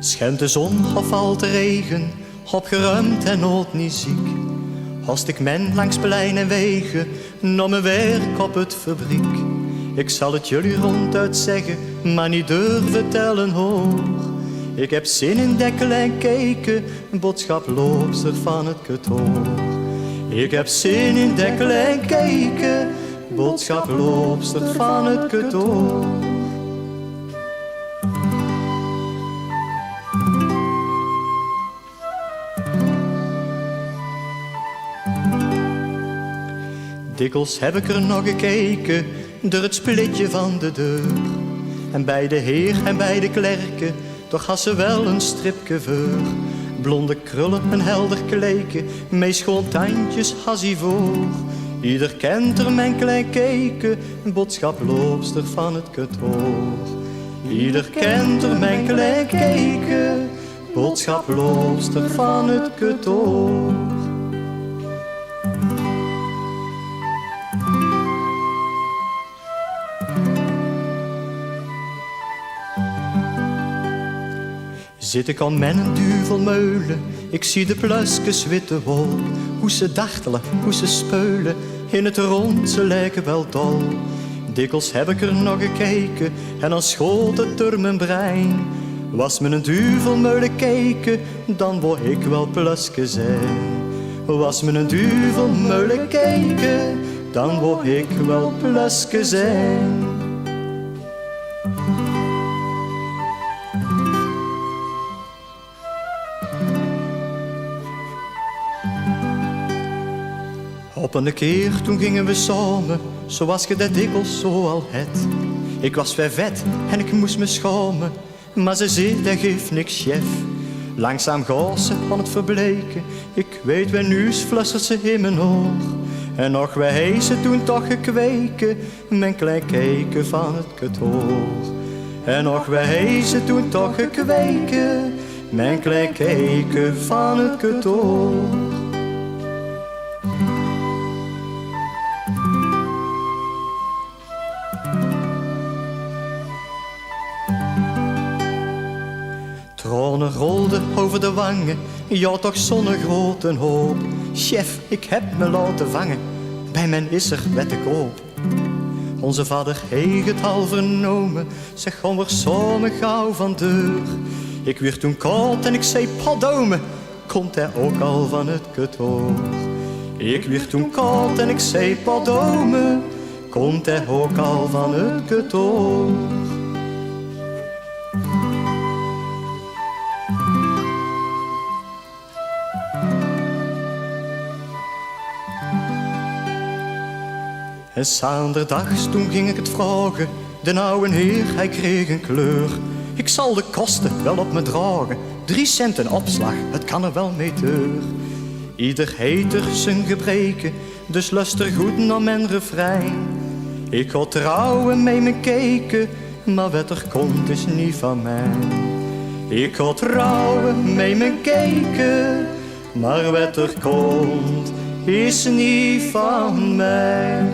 Schijnt de zon of valt de regen, opgeruimd en nooit niet ziek. Als ik men langs plein en wegen, naar mijn werk op het fabriek. Ik zal het jullie ronduit zeggen, maar niet durven tellen hoor. Ik heb zin in dekkel en keken, boodschaploopster van het ketoor. Ik heb zin in dekkel en keken, boodschaploopster van het ketoor. Dikwijls heb ik er nog gekeken, door het splitje van de deur. En bij de heer en bij de klerken, toch had ze wel een stripje voor. Blonde krullen, een helder kleken, met schoon tandjes had hij voor. Ieder kent er mijn klein keken, boodschaploopster van het ketoor. Ieder kent er mijn klein keken, boodschaploopster van het ketoor. Zit ik aan mijn duvelmeulen, ik zie de pluisjes witte wol. Hoe ze dartelen, hoe ze speulen, in het rond, ze lijken wel dol. Dikwijls heb ik er nog gekeken, en dan schoot het door mijn brein. Was me een duvelmeulen keken, dan wou ik wel pluisje zijn. Was me een duvelmeulen keken, dan wou ik wel pluisje zijn. Op een keer toen gingen we samen, zoals je dat dikwijls zo al het. Ik was weer vet en ik moest me schamen, maar ze zei dat geeft niks chef. Langzaam gaat ze aan het verbleken, ik weet wel nu fluistert ze in mijn oor. En nog wij ze toen toch gekweken, mijn klein keken van het ketoor. En nog wij ze toen toch gekweken, mijn klein keken van het ketoor. Tranen rolden over de wangen, ja toch zo'n grote hoop. Chef, ik heb me laten vangen, bij men is er wet te koop. Onze vader heeft het al vernomen, zeg kom er samen gauw van deur. Ik werd toen koud en ik zei pardome, komt hij ook al van het ketoor. Ik werd toen koud en ik zei pardome, komt hij ook al van het ketoor. En zaterdags toen ging ik het vragen, de ouwe heer hij kreeg een kleur. Ik zal de kosten wel op me dragen, 3 cent een opslag, het kan er wel mee deur. Ieder heeft er zijn gebreken, dus luister goed naar mijn refrein. Ik ga trouwen met mijn keken, maar wat er komt is niet van mij. Ik ga trouwen met mijn keken, maar wat er komt is niet van mij.